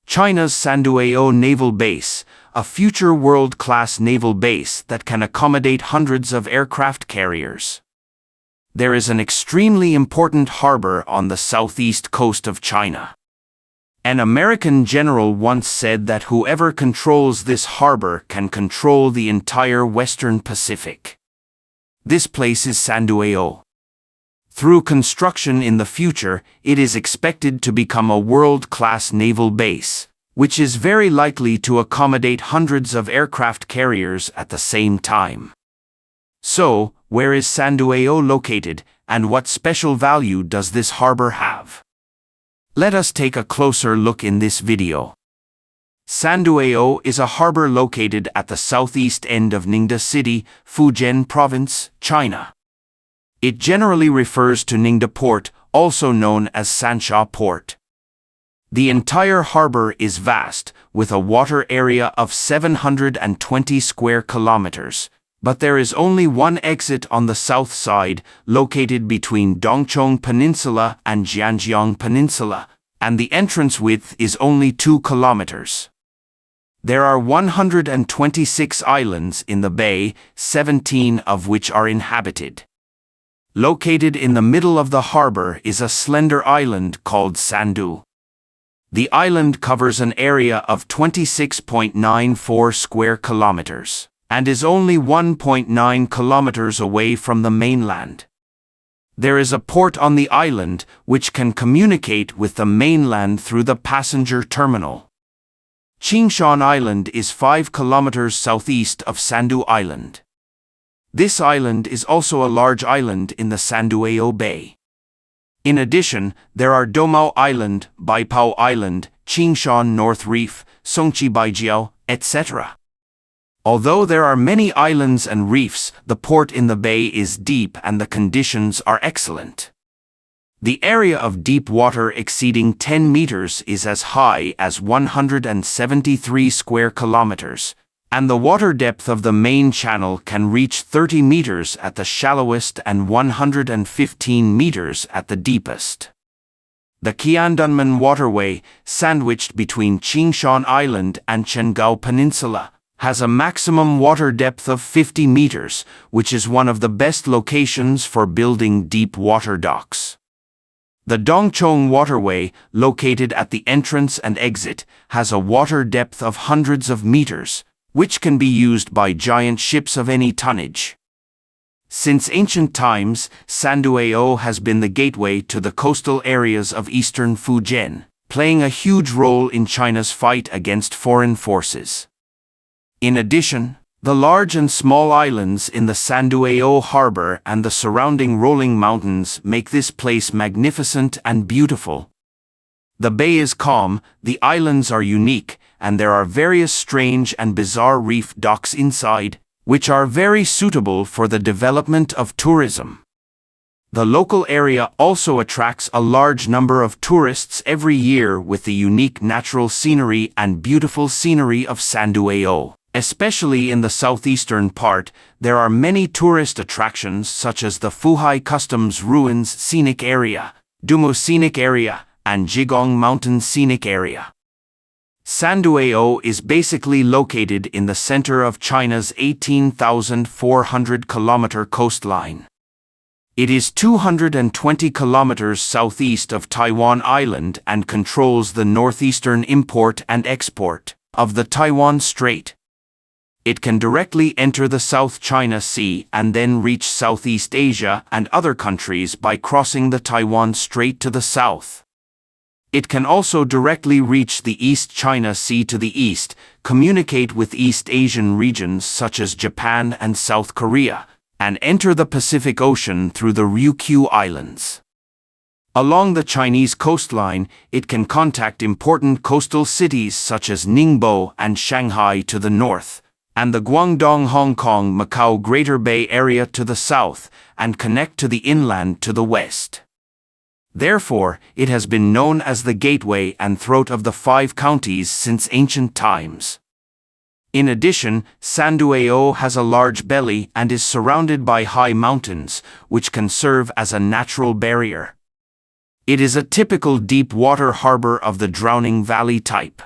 China's Sandoao Naval Base, a future world-class naval base that can accommodate hundreds of aircraft carriers. There is an extremely important harbor on the southeast coast of China. An American general once said that whoever controls this harbor can control the entire Western Pacific. This place is Sandoao. Through construction in the future, it is expected to become a world-class naval base, which is very likely to accommodate hundreds of aircraft carriers at the same time. So, where is Sandoao located, and what special value does this harbor have? Let us take a closer look in this video. Sandoao is a harbor located at the southeast end of Ningda City, Fujian Province, China. It generally refers to Ningda Port, also known as Sansha Port. The entire harbor is vast, with a water area of 720 square kilometers, but there is only one exit on the south side, located between Dongchong Peninsula and Jianjiang Peninsula, and the entrance width is only 2 kilometers. There are 126 islands in the bay, 17 of which are inhabited. Located in the middle of the harbor is a slender island called Sandu. The island covers an area of 26.94 square kilometers and is only 1.9 kilometers away from the mainland. There is a port on the island which can communicate with the mainland through the passenger terminal. Qingshan Island is 5 kilometers southeast of Sandu Island. This island is also a large island in the Sandoao Bay. In addition, there are Domao Island, Baipao Island, Qingshan North Reef, Songqi Baijiao, etc. Although there are many islands and reefs, the port in the bay is deep and the conditions are excellent. The area of deep water exceeding 10 meters is as high as 173 square kilometers, and the water depth of the main channel can reach 30 meters at the shallowest and 115 meters at the deepest. The Qiandunmen Waterway, sandwiched between Qingshan Island and Chengao Peninsula, has a maximum water depth of 50 meters, which is one of the best locations for building deep water docks. The Dongchong Waterway, located at the entrance and exit, has a water depth of hundreds of meters, which can be used by giant ships of any tonnage. Since ancient times, Sandoao has been the gateway to the coastal areas of eastern Fujian, playing a huge role in China's fight against foreign forces. In addition, the large and small islands in the Sandoao harbor and the surrounding rolling mountains make this place magnificent and beautiful. The bay is calm, the islands are unique, and there are various strange and bizarre reef docks inside, which are very suitable for the development of tourism. The local area also attracts a large number of tourists every year with the unique natural scenery and beautiful scenery of Sandoao. Especially in the southeastern part, there are many tourist attractions such as the Fuhai Customs Ruins Scenic Area, Dumo Scenic Area, and Jigong Mountain Scenic Area. Sandoao is basically located in the center of China's 18,400-kilometer coastline. It is 220 kilometers southeast of Taiwan Island and controls the northeastern import and export of the Taiwan Strait. It can directly enter the South China Sea and then reach Southeast Asia and other countries by crossing the Taiwan Strait to the south. It can also directly reach the East China Sea to the east, communicate with East Asian regions such as Japan and South Korea, and enter the Pacific Ocean through the Ryukyu Islands. Along the Chinese coastline, it can contact important coastal cities such as Ningbo and Shanghai to the north, and the Guangdong Hong Kong Macau Greater Bay Area to the south, and connect to the inland to the west. Therefore, it has been known as the gateway and throat of the 5 counties since ancient times. In addition, Sandoao has a large belly and is surrounded by high mountains, which can serve as a natural barrier. It is a typical deep water harbor of the drowning valley type.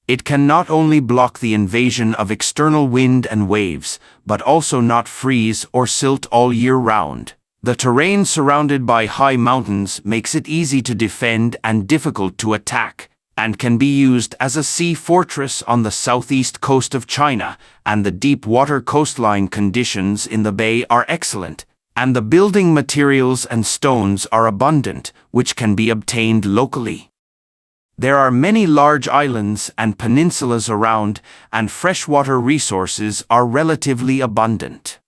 It can not only block the invasion of external wind and waves, but also not freeze or silt all year round. The terrain surrounded by high mountains makes it easy to defend and difficult to attack, and can be used as a sea fortress on the southeast coast of China, and the deep water coastline conditions in the bay are excellent, and the building materials and stones are abundant, which can be obtained locally. There are many large islands and peninsulas around, and freshwater resources are relatively abundant.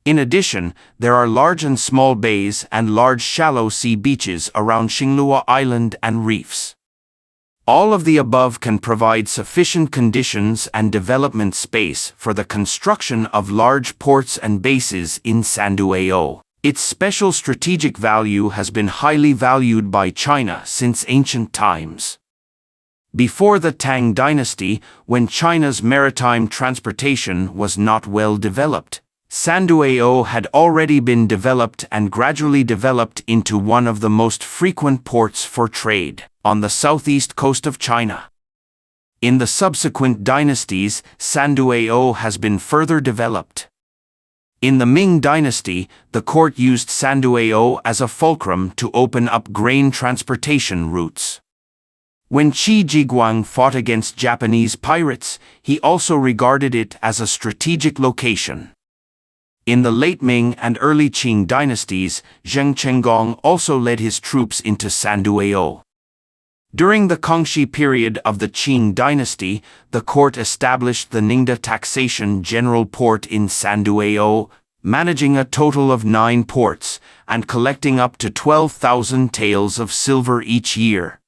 In addition, there are large and small bays and large shallow sea beaches around Xinglua Island and reefs. All of the above can provide sufficient conditions and development space for the construction of large ports and bases in Sandoao. Its special strategic value has been highly valued by China since ancient times. Before the Tang Dynasty, when China's maritime transportation was not well developed, Sandoao had already been developed and gradually developed into one of the most frequent ports for trade on the southeast coast of China. In the subsequent dynasties, Sandoao has been further developed. In the Ming Dynasty, the court used Sandoao as a fulcrum to open up grain transportation routes. When Qi Jiguang fought against Japanese pirates, he also regarded it as a strategic location. In the late Ming and early Qing dynasties, Zheng Chenggong also led his troops into Sandoao. During the Kangxi period of the Qing dynasty, the court established the Ningda Taxation General Port in Sandoao, managing a total of 9 ports, and collecting up to 12,000 taels of silver each year.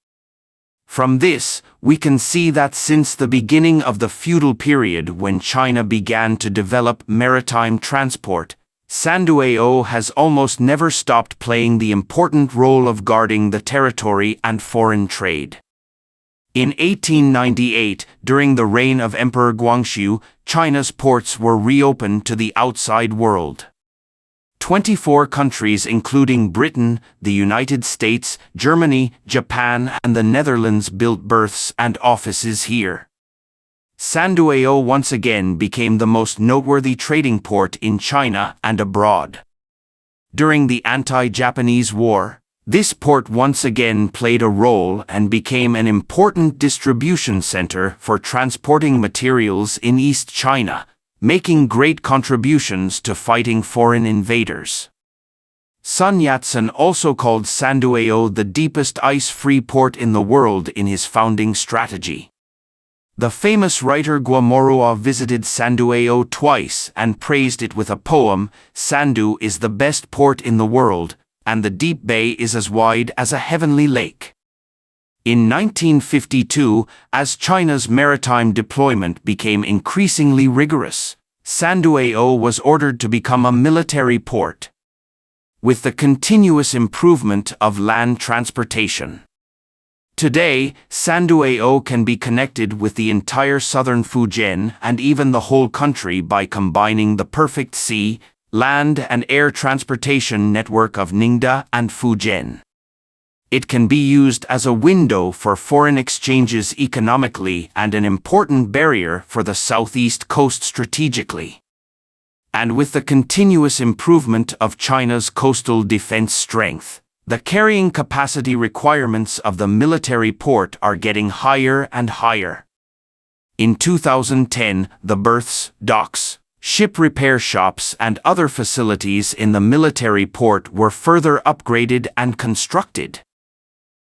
From this, we can see that since the beginning of the feudal period when China began to develop maritime transport, Sandoao has almost never stopped playing the important role of guarding the territory and foreign trade. In 1898, during the reign of Emperor Guangxu, China's ports were reopened to the outside world. 24 countries including Britain, the United States, Germany, Japan, and the Netherlands built berths and offices here. Sandoao once again became the most noteworthy trading port in China and abroad. During the anti-Japanese war, this port once again played a role and became an important distribution center for transporting materials in East China, making great contributions to fighting foreign invaders. Sun Yat-sen also called Sandoao the deepest ice-free port in the world in his founding strategy. The famous writer Guomorua visited Sandoao twice and praised it with a poem, "Sandu is the best port in the world, and the deep bay is as wide as a heavenly lake." In 1952, as China's maritime deployment became increasingly rigorous, Sandoao was ordered to become a military port. With the continuous improvement of land transportation, today, Sandoao can be connected with the entire southern Fujian and even the whole country by combining the perfect sea, land and air transportation network of Ningda and Fujian. It can be used as a window for foreign exchanges economically and an important barrier for the southeast coast strategically. And with the continuous improvement of China's coastal defense strength, the carrying capacity requirements of the military port are getting higher and higher. In 2010, the berths, docks, ship repair shops and other facilities in the military port were further upgraded and constructed.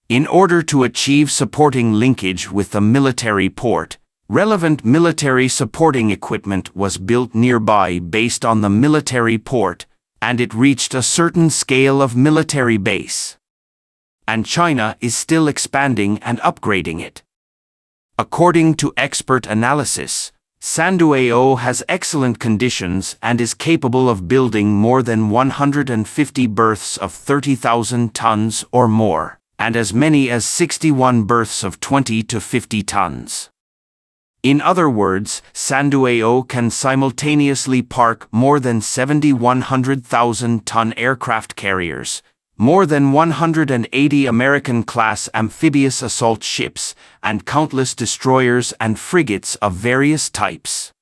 In order to achieve supporting linkage with the military port, relevant military supporting equipment was built nearby based on the military port, and it reached a certain scale of military base. And China is still expanding and upgrading it. According to expert analysis, Sandoao has excellent conditions and is capable of building more than 150 berths of 30,000 tons or more, and as many as 61 berths of 20 to 50 tons. In other words, Sandoao can simultaneously park more than 100,000 ton aircraft carriers, more than 180 American-class amphibious assault ships, and countless destroyers and frigates of various types.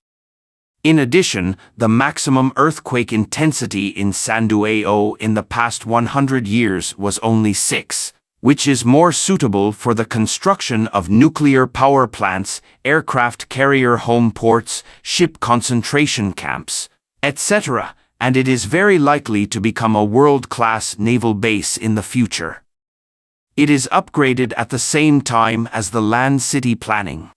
In addition, the maximum earthquake intensity in Sandueo in the past 100 years was only 6, which is more suitable for the construction of nuclear power plants, aircraft carrier home ports, ship concentration camps, etc., and it is very likely to become a world-class naval base in the future. It is upgraded at the same time as the land city planning.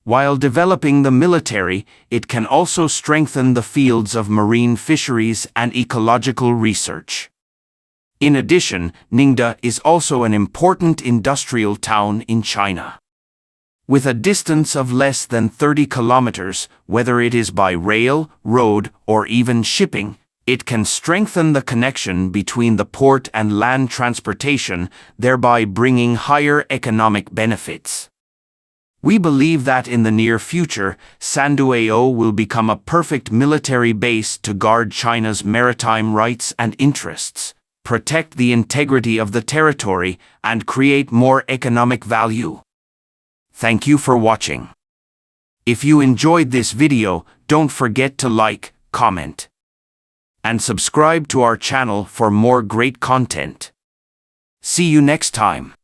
While developing the military, it can also strengthen the fields of marine fisheries and ecological research. In addition, Ningde is also an important industrial town in China. With a distance of less than 30 kilometers, whether it is by rail, road, or even shipping, it can strengthen the connection between the port and land transportation, thereby bringing higher economic benefits. We believe that in the near future, Sandueo will become a perfect military base to guard China's maritime rights and interests, protect the integrity of the territory, and create more economic value. Thank you for watching. If you enjoyed this video, don't forget to like, comment, and subscribe to our channel for more great content. See you next time.